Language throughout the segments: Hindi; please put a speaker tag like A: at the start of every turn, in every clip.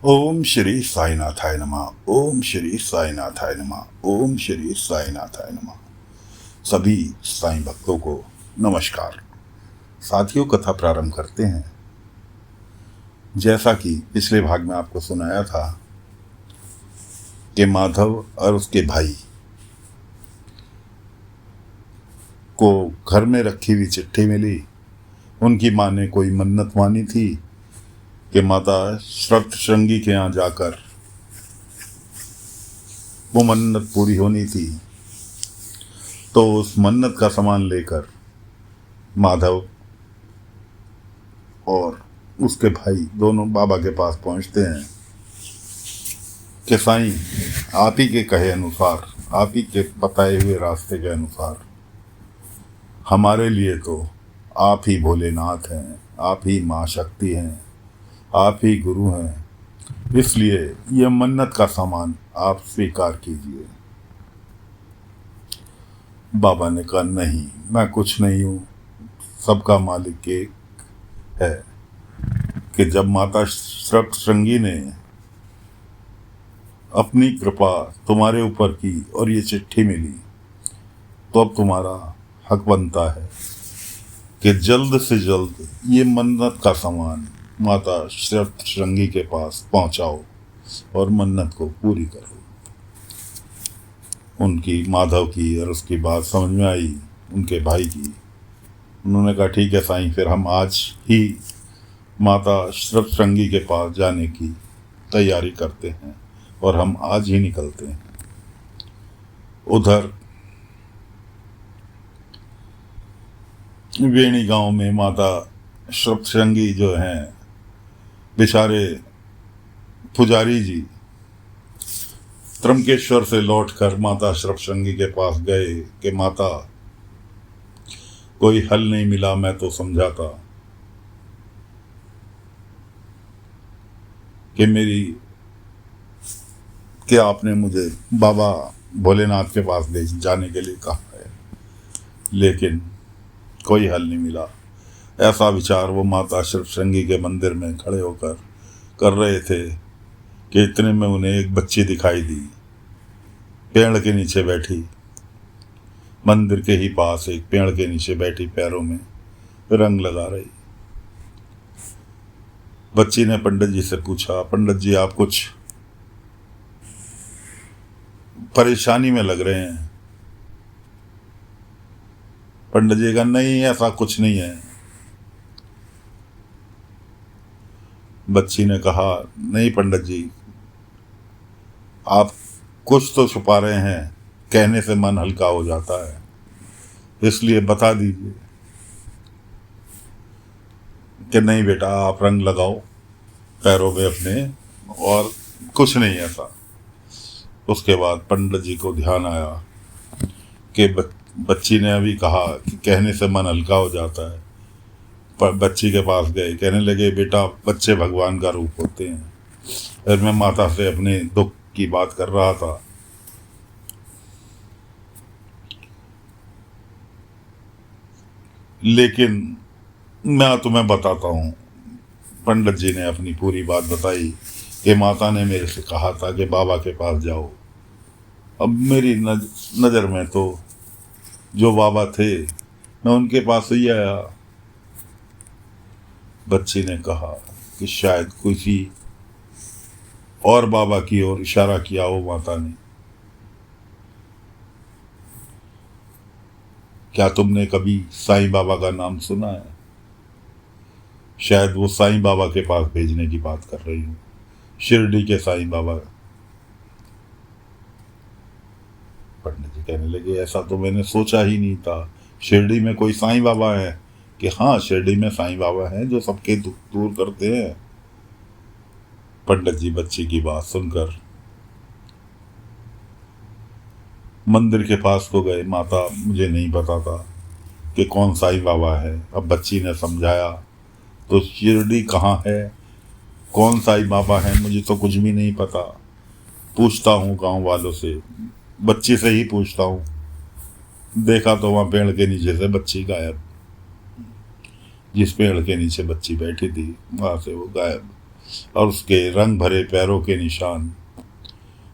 A: ओम श्री साईनाथाय नमः। ओम श्री साईनाथाय नमः। ओम श्री साईनाथाय नमः। सभी साईं भक्तों को नमस्कार। साथियों, कथा प्रारंभ करते हैं। जैसा कि पिछले भाग में आपको सुनाया था कि माधव और उसके भाई को घर में रखी हुई चिट्ठी मिली। उनकी माँ ने कोई मन्नत मानी थी कि माता सप्तशृंगी के यहाँ जाकर वो मन्नत पूरी होनी थी। तो उस मन्नत का सामान लेकर माधव और उसके भाई दोनों बाबा के पास पहुंचते हैं कि साईं, आप ही के कहे अनुसार, आप ही के बताए हुए रास्ते के अनुसार हमारे लिए तो आप ही भोलेनाथ हैं, आप ही माँ शक्ति हैं, आप ही गुरु हैं। इसलिए यह मन्नत का सामान आप स्वीकार कीजिए। बाबा ने कहा, नहीं, मैं कुछ नहीं हूँ, सबका मालिक एक है। कि जब माता सप्तशृंगी ने अपनी कृपा तुम्हारे ऊपर की और ये चिट्ठी मिली, तो अब तुम्हारा हक बनता है कि जल्द से जल्द ये मन्नत का सामान माता सप्तशृंगी के पास पहुंचाओ और मन्नत को पूरी करो। उनकी, माधव की और उसकी बात समझ में आई उनके भाई की। उन्होंने कहा, ठीक है साईं, फिर हम आज ही माता सप्तशृंगी के पास जाने की तैयारी करते हैं और हम आज ही निकलते हैं। उधर वेणी गांव में माता सप्तशृंगी जो हैं, बेचारे पुजारी जी त्रंकेश्वर से लौटकर माता सप्तशृंगी के पास गए कि माता, कोई हल नहीं मिला। मैं तो समझा था कि आपने मुझे बाबा भोलेनाथ के पास ले जाने के लिए कहा है, लेकिन कोई हल नहीं मिला। ऐसा विचार वो माता सप्तशृंगी के मंदिर में खड़े होकर कर रहे थे कि इतने में उन्हें एक बच्ची दिखाई दी, पेड़ के नीचे बैठी, मंदिर के ही पास एक पेड़ के नीचे बैठी, पैरों में रंग लगा रही। बच्ची ने पंडित जी से पूछा, पंडित जी, आप कुछ परेशानी में लग रहे हैं। पंडित जी का, नहीं, ऐसा कुछ नहीं है। बच्ची ने कहा, नहीं पंडित जी, आप कुछ तो छुपा रहे हैं, कहने से मन हल्का हो जाता है, इसलिए बता दीजिए। कि नहीं बेटा, आप रंग लगाओ पैरों में अपने, और कुछ नहीं ऐसा। उसके बाद पंडित जी को ध्यान आया कि बच्ची ने अभी कहा कि कहने से मन हल्का हो जाता है। पर बच्ची के पास गए, कहने लगे, बेटा, बच्चे भगवान का रूप होते हैं। फिर मैं माता से अपने दुख की बात कर रहा था। लेकिन मैं तुम्हें बताता हूँ। पंडित जी ने अपनी पूरी बात बताई कि माता ने मेरे से कहा था कि बाबा के पास जाओ। अब मेरी नज़र में तो जो बाबा थे, मैं उनके पास ही आया। बच्ची ने कहा कि शायद किसी और बाबा की ओर इशारा किया हो माता ने। क्या तुमने कभी साईं बाबा का नाम सुना है? शायद वो साईं बाबा के पास भेजने की बात कर रही हूँ, शिरडी के साईं बाबा। पंडित जी कहने लगे, ऐसा तो मैंने सोचा ही नहीं था। शिरडी में कोई साईं बाबा है? कि हाँ, शिरडी में साईं बाबा हैं जो सबके दुख दूर करते हैं। पंडित जी बच्ची की बात सुनकर मंदिर के पास को गए। माता, मुझे नहीं पता था कि कौन साईं बाबा है। अब बच्ची ने समझाया तो शिरडी कहाँ है, कौन साईं बाबा है, मुझे तो कुछ भी नहीं पता। पूछता हूँ गांव वालों से, बच्ची से ही पूछता हूँ। देखा तो वहाँ पेड़ के नीचे से बच्ची गायब। जिस पेड़ के नीचे बच्ची बैठी थी, वहाँ से वो गायब। और उसके रंग भरे पैरों के निशान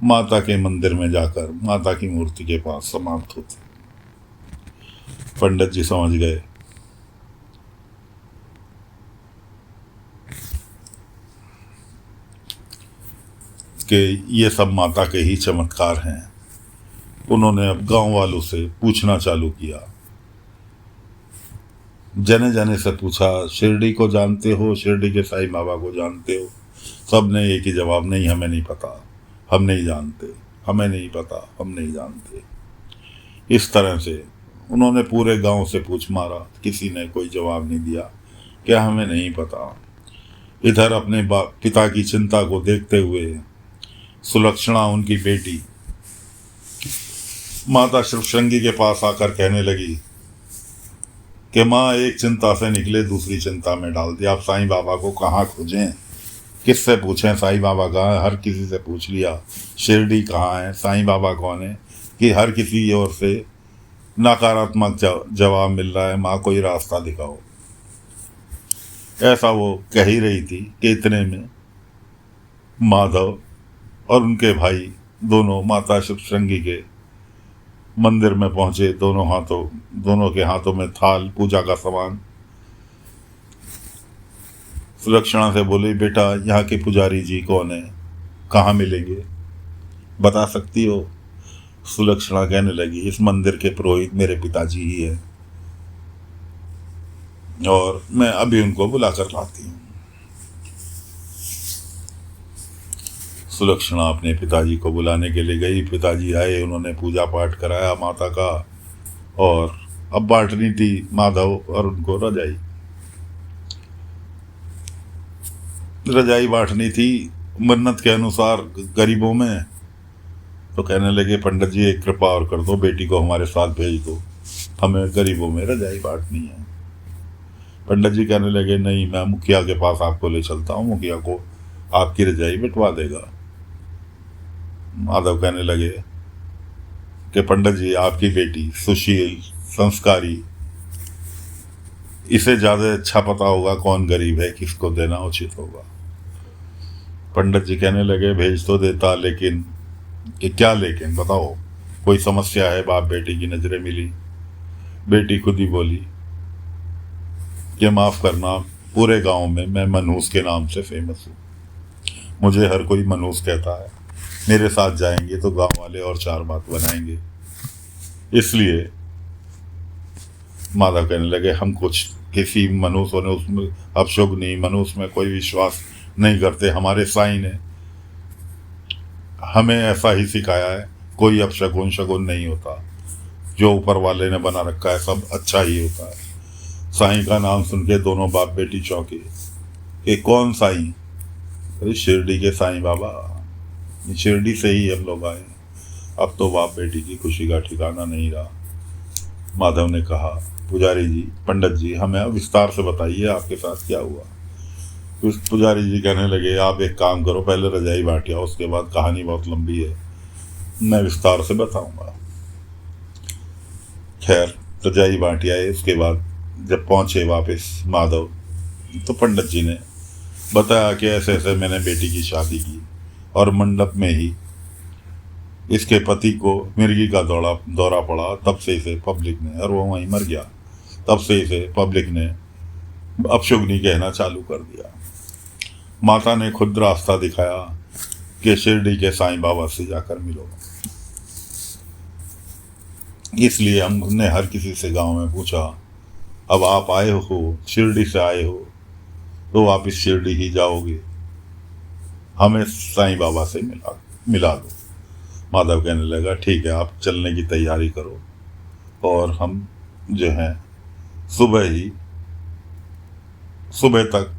A: माता के मंदिर में जाकर माता की मूर्ति के पास समाप्त होते। पंडित जी समझ गए कि ये सब माता के ही चमत्कार हैं। उन्होंने अब गांव वालों से पूछना चालू किया। जने जने से पूछा, शिरडी को जानते हो, शिरडी के साईं बाबा को जानते हो? सब ने एक ही जवाब, नहीं हमें नहीं पता, हम नहीं जानते, हमें नहीं पता, हम नहीं जानते। इस तरह से उन्होंने पूरे गांव से पूछ मारा, किसी ने कोई जवाब नहीं दिया, क्या हमें नहीं पता। इधर अपने पिता की चिंता को देखते हुए सुलक्षणा, उनकी बेटी, माता शिवशंगी के पास आकर कहने लगी कि माँ, एक चिंता से निकले दूसरी चिंता में डाल दिया। आप साईं बाबा को कहाँ खोजें, किससे पूछें? साईं बाबा कहाँ है? हर किसी से पूछ लिया। शिरडी कहाँ है, साईं बाबा कौन है, कि हर किसी ओर से नकारात्मक जवाब मिल रहा है। माँ, कोई रास्ता दिखाओ। ऐसा वो कह ही रही थी कि इतने में माधव और उनके भाई दोनों माता शिवशंगी के मंदिर में पहुंचे। दोनों के हाथों में थाल, पूजा का सामान। सुलक्षणा से बोली, बेटा, यहाँ के पुजारी जी कौन है, कहाँ मिलेंगे, बता सकती हो? सुलक्षणा कहने लगी, इस मंदिर के पुरोहित मेरे पिताजी ही है, और मैं अभी उनको बुला कर लाती हूँ। सुलक्षणा अपने पिताजी को बुलाने के लिए गई। पिताजी आए, उन्होंने पूजा पाठ कराया माता का, और अब बांटनी थी माधव और उनको रजाई बांटनी थी मन्नत के अनुसार गरीबों में। तो कहने लगे, पंडित जी एक कृपा और कर दो, बेटी को हमारे साथ भेज दो, हमें गरीबों में रजाई बांटनी है। पंडित जी कहने लगे, नहीं, मैं मुखिया के पास आपको ले चलता हूँ, मुखिया को आपकी रजाई बिठवा देगा। माधव कहने लगे कि पंडित जी, आपकी बेटी सुशील, संस्कारी, इसे ज़्यादा अच्छा पता होगा कौन गरीब है, किसको देना उचित होगा। पंडित जी कहने लगे, भेज तो देता, लेकिन कि क्या लेकिन, बताओ, कोई समस्या है? बाप बेटी की नज़रें मिली। बेटी खुद ही बोली कि माफ़ करना, पूरे गांव में मैं मनहूस के नाम से फेमस हूँ, मुझे हर कोई मनहूस कहता है। मेरे साथ जाएंगे तो गांव वाले और चार बात बनाएंगे, इसलिए माधव कहने लगे, हम कुछ किसी मनहूस होने उसमें अपशुगनी मनहूस में कोई विश्वास नहीं करते। हमारे साईं ने हमें ऐसा ही सिखाया है, कोई अपशगुन शगुन नहीं होता, जो ऊपर वाले ने बना रखा है सब अच्छा ही होता है। साईं का नाम सुन के दोनों बाप बेटी चौंके कि कौन साईं? अरे शिरडी के साईं बाबा, शिरडी से ही हम लोग आए। अब तो बाप बेटी की खुशी का ठिकाना नहीं रहा। माधव ने कहा, पुजारी जी, पंडित जी, हमें विस्तार से बताइए आपके साथ क्या हुआ। उस पुजारी जी कहने लगे, आप एक काम करो, पहले रजाई बांट आओ, उसके बाद कहानी बहुत लंबी है, मैं विस्तार से बताऊंगा। खैर, रजाई बांट आए। उसके बाद जब पहुंचे वापस माधव, तो पंडित जी ने बताया कि ऐसे ऐसे मैंने बेटी की शादी की, और मंडप में ही इसके पति को मिर्गी का दौरा पड़ा, तब से इसे पब्लिक ने, और वो वहीं मर गया, तब से इसे पब्लिक ने अपशुगनी कहना चालू कर दिया। माता ने खुद रास्ता दिखाया कि शिरडी के साईं बाबा से जाकर मिलो। इसलिए हमने हर किसी से गांव में पूछा, अब आप आए हो, शिरडी से आए हो, तो वापिस शिरडी ही जाओगे, हमें साईं बाबा से मिला दो। माधव कहने लगा, ठीक है, आप चलने की तैयारी करो, और हम जो हैं सुबह तक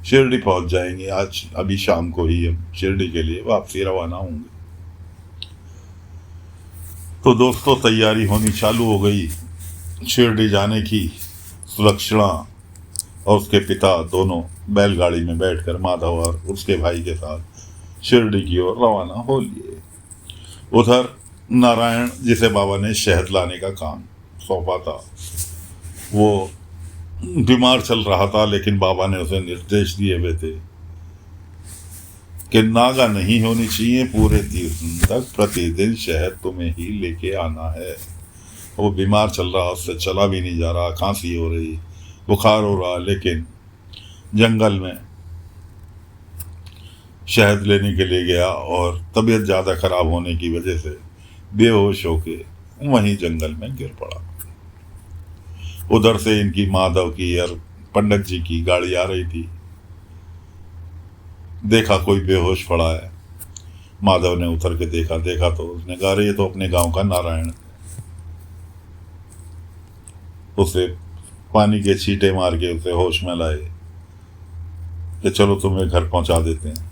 A: शिरडी पहुंच जाएंगे। आज अभी शाम को ही हम शिरडी के लिए वापसी रवाना होंगे। तो दोस्तों, तैयारी होनी चालू हो गई शिरडी जाने की। सुलक्षणा और उसके पिता दोनों बैलगाड़ी में बैठकर माधव और उसके भाई के साथ शिरडी की ओर रवाना हो लिए। उधर नारायण, जिसे बाबा ने शहद लाने का काम सौंपा था, वो बीमार चल रहा था, लेकिन बाबा ने उसे निर्देश दिए हुए थे कि नागा नहीं होनी चाहिए पूरे 30 दिन तक, प्रतिदिन शहद तुम्हें ही लेके आना है। वो बीमार चल रहा, उससे चला भी नहीं जा रहा, खांसी हो रही, बुखार हो रहा, लेकिन जंगल में शहद लेने के लिए गया और तबीयत ज़्यादा खराब होने की वजह से बेहोश होके वहीं जंगल में गिर पड़ा। उधर से इनकी माधव की और पंडित जी की गाड़ी आ रही थी। देखा कोई बेहोश पड़ा है। माधव ने उतर के देखा तो उसने कहा, अरे ये तो अपने गांव का नारायण। उसे पानी के छींटे मार के उसे होश में लाए कि चलो तुम्हें घर पहुंचा देते हैं।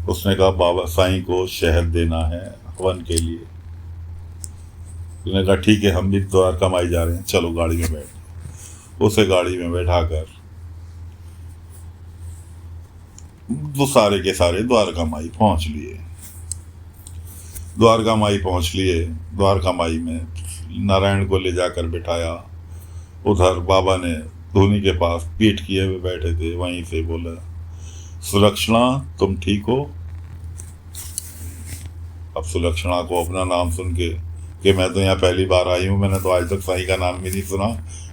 A: उसने कहा, बाबा साईं को शहद देना है हवन के लिए। उसने कहा, ठीक है, हम भी द्वारका माई जा रहे हैं, चलो गाड़ी में बैठ। उसे गाड़ी में बैठाकर वो सारे के सारे द्वारका माई पहुंच लिए। द्वारका माई पहुंच लिए। द्वारका माई में नारायण को ले जाकर बिठाया। उधर बाबा ने धोनी के पास पीठ किए हुए बैठे थे, वहीं से बोला, सुलक्षणा तुम ठीक हो? अब सुलक्षणा को अपना नाम सुन के कि मैं तो यहाँ पहली बार आई हूँ, मैंने तो आज तक साईं का नाम भी नहीं सुना,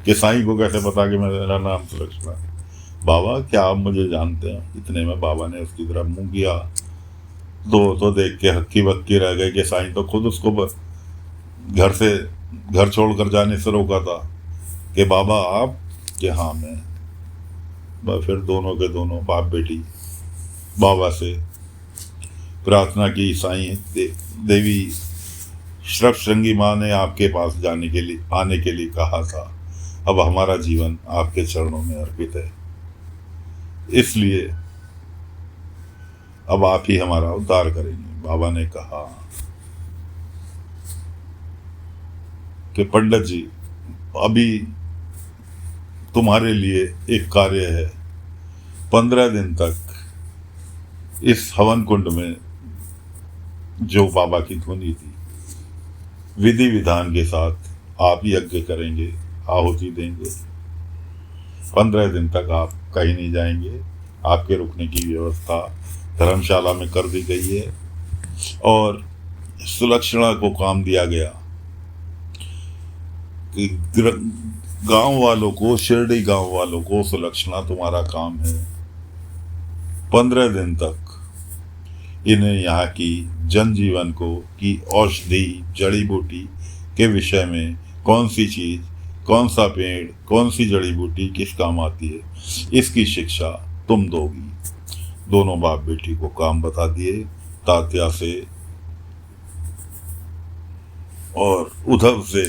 A: कि साईं को कैसे पता कि मेरा नाम सुलक्षणा है? बाबा क्या आप मुझे जानते हैं? इतने में बाबा ने उसकी तरफ मुंह किया। दो तो देख के हक्की बक्की रह गए कि साईं तो खुद उसको घर छोड़कर जाने से रोका था कि बाबा आप, कि हाँ मैं। फिर दोनों के दोनों बाप बेटी बाबा से प्रार्थना की, साईं देवी श्रृंगी माँ ने आपके पास आने के लिए कहा था, अब हमारा जीवन आपके चरणों में अर्पित है, इसलिए अब आप ही हमारा उद्धार करेंगे। बाबा ने कहा कि पंडित जी अभी तुम्हारे लिए एक कार्य है। 15 दिन तक इस हवन कुंड में जो बाबा की धुनी थी, विधि विधान के साथ आप यज्ञ करेंगे, आहुति देंगे। 15 दिन तक आप कहीं नहीं जाएंगे। आपके रुकने की व्यवस्था धर्मशाला में कर दी गई है। और सुलक्षणा को काम दिया गया कि गांव वालों को, शिरडी गांव वालों को, सुलक्षणा तुम्हारा काम है 15 दिन तक इन्हें यहाँ की जनजीवन को की औषधि जड़ी बूटी के विषय में, कौन सी चीज, कौन सा पेड़, कौन सी जड़ी बूटी किस काम आती है, इसकी शिक्षा तुम दोगी। दोनों बाप बेटी को काम बता दिए तात्या से, और उधर से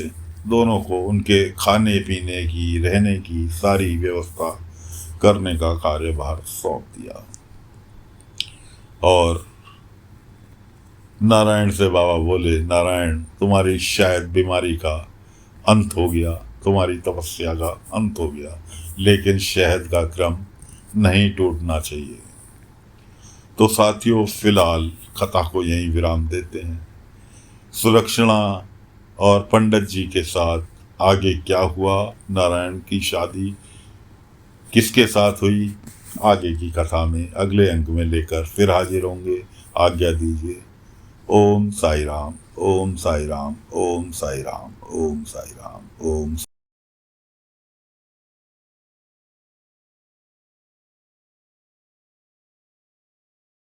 A: दोनों को उनके खाने पीने की, रहने की सारी व्यवस्था करने का कार्यभार सौंप दिया। और नारायण से बाबा बोले, नारायण तुम्हारी शायद बीमारी का अंत हो गया, तुम्हारी तपस्या का अंत हो गया, लेकिन शहद का क्रम नहीं टूटना चाहिए। तो साथियों, फिलहाल कथा को यहीं विराम देते हैं। सुलक्षणा और पंडित जी के साथ आगे क्या हुआ, नारायण की शादी किसके साथ हुई, आगे की कथा में अगले अंक में लेकर फिर हाजिर होंगे। आज्ञा दीजिए। ओम साई राम, ओम साई राम, ओम साई राम, ओम साई राम, ओम